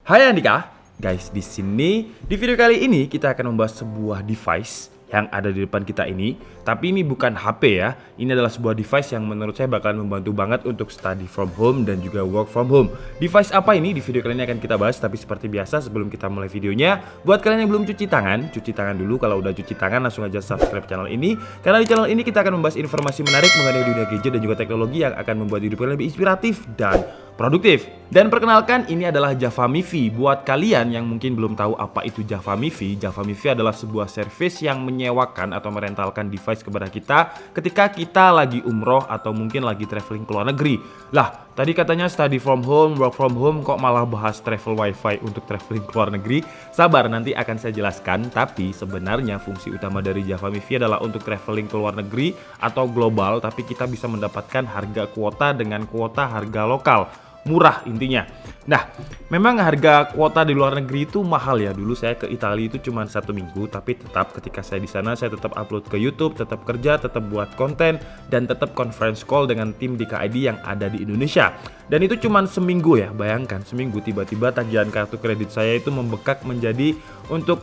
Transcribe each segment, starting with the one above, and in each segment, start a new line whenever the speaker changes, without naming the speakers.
Hai Andika, guys, di video kali ini kita akan membahas sebuah device yang ada di depan kita ini. Tapi ini bukan HP ya. Ini adalah sebuah device yang menurut saya bakalan membantu banget untuk study from home dan juga work from home. Device apa ini? Di video kali ini akan kita bahas. Tapi seperti biasa sebelum kita mulai videonya, buat kalian yang belum cuci tangan dulu. Kalau udah cuci tangan langsung aja subscribe channel ini. Karena di channel ini kita akan membahas informasi menarik mengenai dunia gadget dan juga teknologi yang akan membuat hidup kalian lebih inspiratif dan produktif. Dan perkenalkan, ini adalah Java MiFi. Buat kalian yang mungkin belum tahu apa itu Java MiFi adalah sebuah service yang menyewakan atau merentalkan device kepada kita ketika kita lagi umroh atau mungkin lagi traveling ke luar negeri. Lah, tadi katanya study from home, work from home, kok malah bahas travel wifi untuk traveling ke luar negeri? Sabar, nanti akan saya jelaskan. Tapi sebenarnya fungsi utama dari Java MiFi adalah untuk traveling ke luar negeri atau global, tapi kita bisa mendapatkan harga kuota dengan kuota harga lokal. Murah intinya. Nah, memang harga kuota di luar negeri itu mahal ya. Dulu saya ke Italia itu cuma 1 minggu, tapi tetap ketika saya di sana saya tetap upload ke YouTube, tetap kerja, tetap buat konten, dan tetap conference call dengan tim di KID yang ada di Indonesia. Dan itu cuma seminggu ya. Bayangkan seminggu tiba-tiba tagihan kartu kredit saya itu membengkak menjadi untuk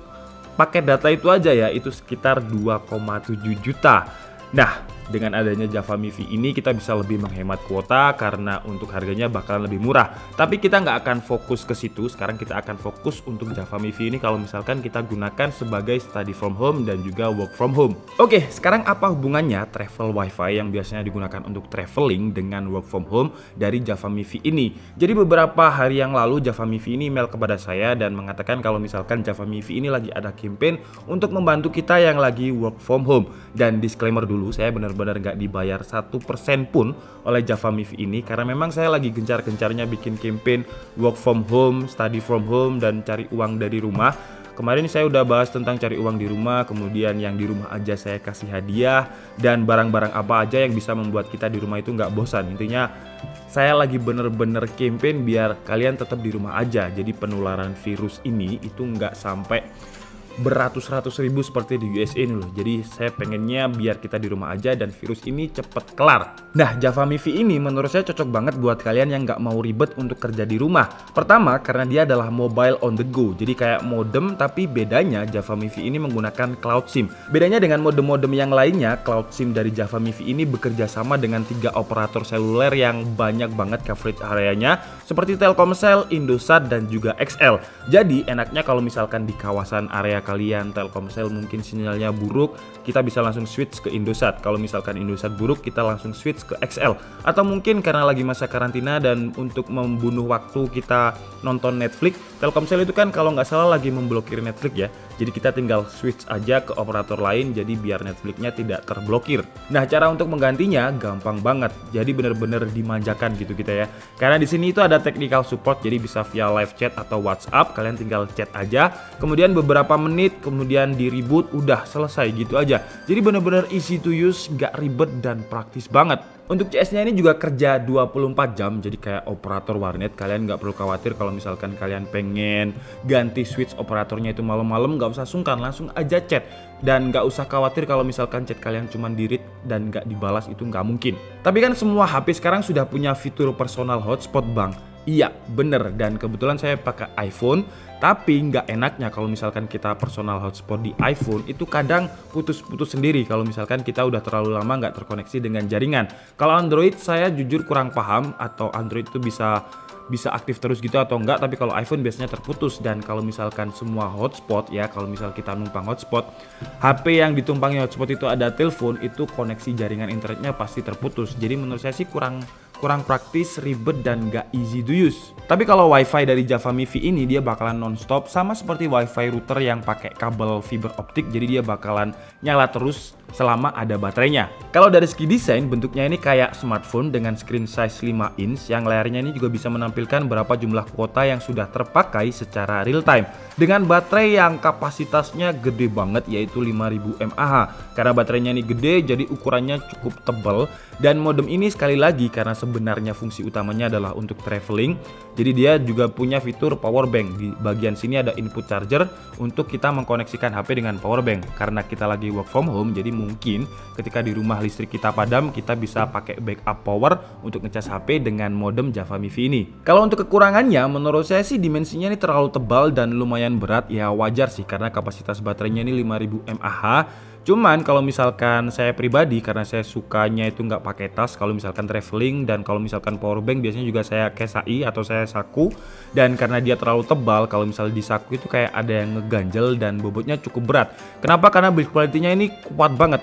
paket data itu aja ya, itu sekitar 2,7 juta. Nah, dengan adanya Java MiFi ini kita bisa lebih menghemat kuota karena untuk harganya bakalan lebih murah. Tapi kita nggak akan fokus ke situ. Sekarang kita akan fokus untuk Java MiFi ini kalau misalkan kita gunakan sebagai study from home dan juga work from home. Oke, sekarang apa hubungannya travel wifi yang biasanya digunakan untuk traveling dengan work from home dari Java MiFi ini? Jadi beberapa hari yang lalu Java MiFi ini email kepada saya dan mengatakan kalau misalkan Java MiFi ini lagi ada campaign untuk membantu kita yang lagi work from home. Dan disclaimer dulu, saya benar-benar nggak dibayar 1% pun oleh Java MiFi ini karena memang saya lagi gencar-gencarnya bikin campaign work from home, study from home, dan cari uang dari rumah. Kemarin saya udah bahas tentang cari uang di rumah, kemudian yang di rumah aja saya kasih hadiah, dan barang-barang apa aja yang bisa membuat kita di rumah itu nggak bosan. Intinya saya lagi bener-bener campaign biar kalian tetap di rumah aja. Jadi penularan virus ini itu nggak sampai beratus-ratus ribu seperti di USA ini loh. Jadi saya pengennya biar kita di rumah aja dan virus ini cepet kelar. Nah, Java MiFi ini menurut saya cocok banget buat kalian yang nggak mau ribet untuk kerja di rumah. Pertama, karena dia adalah mobile on the go. Jadi kayak modem, tapi bedanya Java MiFi ini menggunakan cloud SIM. Bedanya dengan modem-modem yang lainnya, cloud SIM dari Java MiFi ini bekerja sama dengan 3 operator seluler yang banyak banget coverage areanya, seperti Telkomsel, Indosat, dan juga XL. Jadi enaknya kalau misalkan di kawasan area kalian Telkomsel mungkin sinyalnya buruk, kita bisa langsung switch ke Indosat. Kalau misalkan Indosat buruk, kita langsung switch ke XL. Atau mungkin karena lagi masa karantina dan untuk membunuh waktu kita nonton Netflix, Telkomsel itu kan kalau nggak salah lagi memblokir Netflix ya. Jadi kita tinggal switch aja ke operator lain, jadi biar Netflixnya tidak terblokir. Nah, cara untuk menggantinya gampang banget. Jadi bener-bener dimanjakan gitu kita ya. Karena di sini itu ada technical support, jadi bisa via live chat atau WhatsApp, kalian tinggal chat aja. Kemudian beberapa menit, kemudian di reboot, udah selesai gitu aja. Jadi bener-bener easy to use, gak ribet dan praktis banget. Untuk CS-nya ini juga kerja 24 jam, jadi kayak operator warnet. Kalian nggak perlu khawatir kalau misalkan kalian pengen ganti switch operatornya itu malam-malam, nggak usah sungkan, langsung aja chat. Dan nggak usah khawatir kalau misalkan chat kalian cuma di-read dan nggak dibalas, itu nggak mungkin. Tapi kan semua HP sekarang sudah punya fitur personal hotspot bang. Iya, bener. Dan kebetulan saya pakai iPhone. Tapi nggak enaknya kalau misalkan kita personal hotspot di iPhone itu kadang putus-putus sendiri kalau misalkan kita udah terlalu lama nggak terkoneksi dengan jaringan. Kalau Android saya jujur kurang paham, atau Android itu bisa aktif terus gitu atau enggak, tapi kalau iPhone biasanya terputus. Dan kalau misalkan semua hotspot ya, kalau misal kita numpang hotspot, HP yang ditumpangi hotspot itu ada telepon, itu koneksi jaringan internetnya pasti terputus. Jadi menurut saya sih kurang praktis, ribet, dan gak easy to use. Tapi kalau wifi dari Java MiFi ini dia bakalan non-stop, sama seperti wifi router yang pakai kabel fiber optik, jadi dia bakalan nyala terus selama ada baterainya. Kalau dari segi desain, bentuknya ini kayak smartphone dengan screen size 5 inch, yang layarnya ini juga bisa menampilkan berapa jumlah kuota yang sudah terpakai secara real time. Dengan baterai yang kapasitasnya gede banget, yaitu 5000 mAh. Karena baterainya ini gede, jadi ukurannya cukup tebal. Dan modem ini sekali lagi karena sebenarnya fungsi utamanya adalah untuk traveling, jadi dia juga punya fitur power bank. Di bagian sini ada input charger untuk kita mengkoneksikan HP dengan power bank. Karena kita lagi work from home, jadi mungkin ketika di rumah listrik kita padam, kita bisa pakai backup power untuk ngecas HP dengan modem Java MIFI ini. Kalau untuk kekurangannya, menurut saya sih dimensinya ini terlalu tebal dan lumayan berat. Ya wajar sih karena kapasitas baterainya ini 5000 mAh. Cuman kalau misalkan saya pribadi, karena saya sukanya itu nggak pakai tas kalau misalkan traveling, dan kalau misalkan power bank biasanya juga saya kesai atau saya saku. Dan karena dia terlalu tebal, kalau misalnya di saku itu kayak ada yang ngeganjel dan bobotnya cukup berat. Kenapa? Karena build quality-nya ini kuat banget.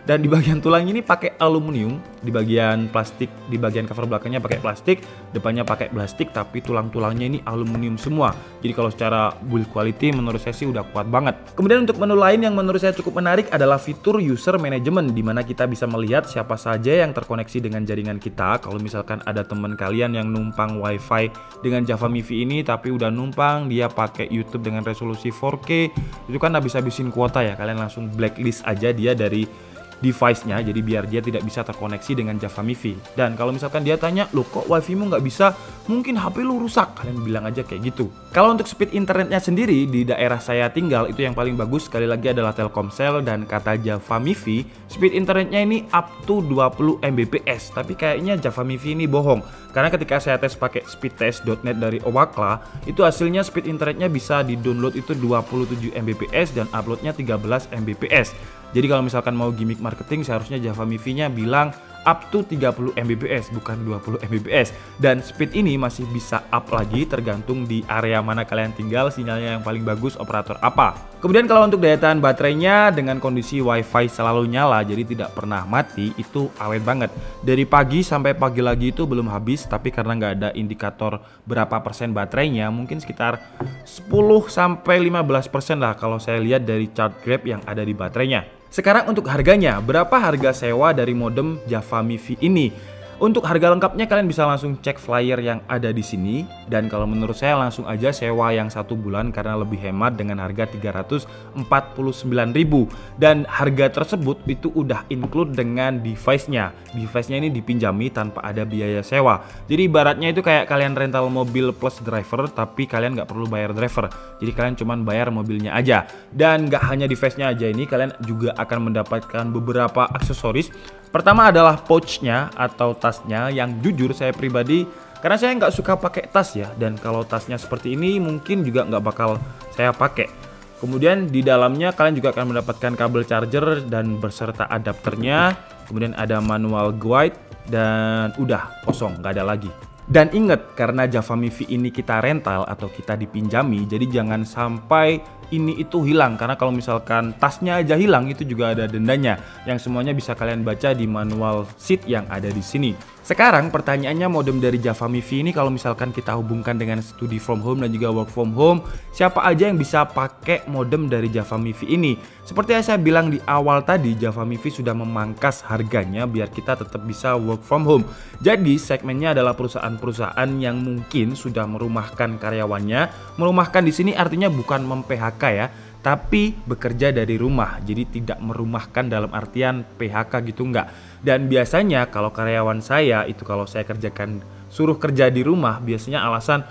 Dan di bagian tulang ini pakai aluminium, di bagian plastik, di bagian cover belakangnya pakai plastik, depannya pakai plastik, tapi tulang-tulangnya ini aluminium semua. Jadi kalau secara build quality menurut saya sih udah kuat banget. Kemudian untuk menu lain yang menurut saya cukup menarik adalah fitur user management, di mana kita bisa melihat siapa saja yang terkoneksi dengan jaringan kita. Kalau misalkan ada teman kalian yang numpang wifi dengan Java MIFI ini, tapi udah numpang dia pakai YouTube dengan resolusi 4K, itu kan habis-habisin kuota ya, kalian langsung blacklist aja dia dari device-nya, jadi biar dia tidak bisa terkoneksi dengan Java MIFI. Dan kalau misalkan dia tanya, "Loh kok wifi-mu nggak bisa? Mungkin HP lu rusak." Kalian bilang aja kayak gitu. Kalau untuk speed internetnya sendiri, di daerah saya tinggal itu yang paling bagus sekali lagi adalah Telkomsel, dan kata Java MIFI, speed internetnya ini up to 20 Mbps. Tapi kayaknya Java MIFI ini bohong. Karena ketika saya tes pakai speedtest.net dari Owakla, itu hasilnya speed internetnya bisa di-download itu 27 Mbps dan uploadnya 13 Mbps. Jadi kalau misalkan mau gimmick marketing, seharusnya Java MIFI-nya bilang up to 30 Mbps, bukan 20 Mbps. Dan speed ini masih bisa up lagi tergantung di area mana kalian tinggal, sinyalnya yang paling bagus, operator apa. Kemudian kalau untuk daya tahan baterainya dengan kondisi wifi selalu nyala, jadi tidak pernah mati, itu awet banget. Dari pagi sampai pagi lagi itu belum habis, tapi karena nggak ada indikator berapa persen baterainya, mungkin sekitar 10-15% lah kalau saya lihat dari chart Grab yang ada di baterainya. Sekarang untuk harganya, berapa harga sewa dari modem Java MIFI ini? Untuk harga lengkapnya kalian bisa langsung cek flyer yang ada di sini, dan kalau menurut saya langsung aja sewa yang 1 bulan karena lebih hemat dengan harga 349.000, dan harga tersebut itu udah include dengan device-nya. Device-nya ini dipinjami tanpa ada biaya sewa. Jadi ibaratnya itu kayak kalian rental mobil plus driver, tapi kalian nggak perlu bayar driver. Jadi kalian cuman bayar mobilnya aja. Dan nggak hanya device-nya aja ini, kalian juga akan mendapatkan beberapa aksesoris. Pertama adalah pouch-nya atau tasnya, yang jujur saya pribadi, karena saya nggak suka pakai tas ya, dan kalau tasnya seperti ini mungkin juga nggak bakal saya pakai. Kemudian di dalamnya kalian juga akan mendapatkan kabel charger dan berserta adapternya. Kemudian ada manual guide dan udah kosong, nggak ada lagi. Dan ingat, karena Java MIFI ini kita rental atau kita dipinjami, jadi jangan sampai ini itu hilang. Karena kalau misalkan tasnya aja hilang, itu juga ada dendanya, yang semuanya bisa kalian baca di manual sheet yang ada di sini. Sekarang pertanyaannya, modem dari Java MIFI ini kalau misalkan kita hubungkan dengan studi from home dan juga work from home, siapa aja yang bisa pakai modem dari Java MIFI ini? Seperti yang saya bilang di awal tadi, Java MIFI sudah memangkas harganya biar kita tetap bisa work from home. Jadi segmennya adalah perusahaan yang mungkin sudah merumahkan karyawannya. Merumahkan di sini artinya bukan mem-PHK ya, tapi bekerja dari rumah. Jadi tidak merumahkan dalam artian PHK gitu, enggak. Dan biasanya kalau karyawan saya itu, kalau saya kerjakan suruh kerja di rumah, biasanya alasan,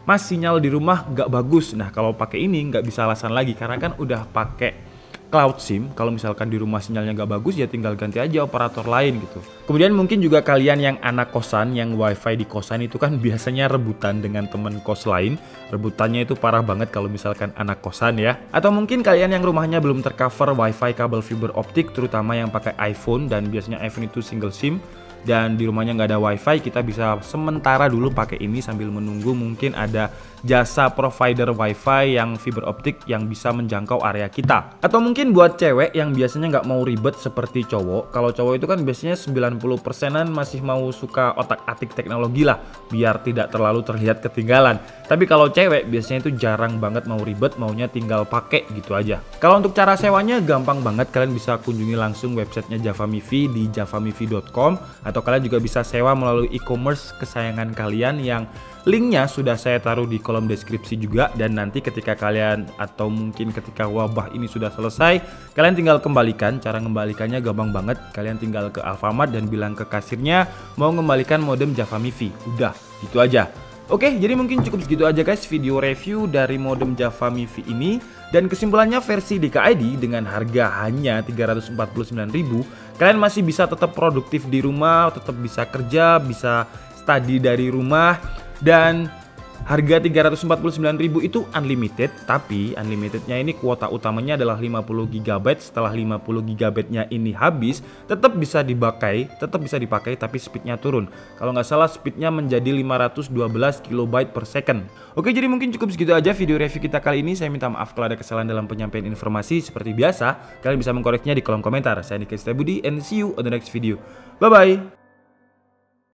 "Mas, sinyal di rumah nggak bagus." Nah kalau pakai ini nggak bisa alasan lagi, karena kan udah pakai cloud SIM. Kalau misalkan di rumah sinyalnya nggak bagus, ya tinggal ganti aja operator lain gitu. Kemudian mungkin juga kalian yang anak kosan, yang wifi di kosan itu kan biasanya rebutan dengan temen kos lain. Rebutannya itu parah banget kalau misalkan anak kosan ya. Atau mungkin kalian yang rumahnya belum tercover wifi kabel fiber optik, terutama yang pakai iPhone, dan biasanya iPhone itu single SIM, dan di rumahnya nggak ada wifi, kita bisa sementara dulu pakai ini sambil menunggu mungkin ada jasa provider wifi yang fiber optik yang bisa menjangkau area kita. Atau mungkin buat cewek yang biasanya nggak mau ribet seperti cowok. Kalau cowok itu kan biasanya 90%-an masih mau suka otak-atik teknologi lah, biar tidak terlalu terlihat ketinggalan. Tapi kalau cewek biasanya itu jarang banget mau ribet, maunya tinggal pakai gitu aja. Kalau untuk cara sewanya gampang banget, kalian bisa kunjungi langsung websitenya Java MIFI di javamifi.com, atau kalian juga bisa sewa melalui e-commerce kesayangan kalian yang linknya sudah saya taruh di kolom deskripsi juga. Dan nanti ketika kalian, atau mungkin ketika wabah ini sudah selesai, kalian tinggal kembalikan. Cara mengembalikannya gampang banget, kalian tinggal ke Alfamart dan bilang ke kasirnya mau mengembalikan modem Java MIFI. Udah, gitu aja. Oke, jadi mungkin cukup segitu aja guys video review dari modem Java MIFI ini. Dan kesimpulannya versi DKID dengan harga hanya 349.000, kalian masih bisa tetap produktif di rumah, tetap bisa kerja, bisa study dari rumah. Dan harga 349.000 itu unlimited, tapi unlimitednya ini kuota utamanya adalah 50 GB. Setelah 50 GB-nya ini habis, tetap bisa dipakai tapi speednya turun. Kalau nggak salah speednya menjadi 512 KB per second. Oke, jadi mungkin cukup segitu aja video review kita kali ini. Saya minta maaf kalau ada kesalahan dalam penyampaian informasi. Seperti biasa, kalian bisa mengkoreksinya di kolom komentar. Saya Niki Setiabudi and see you on the next video. Bye bye.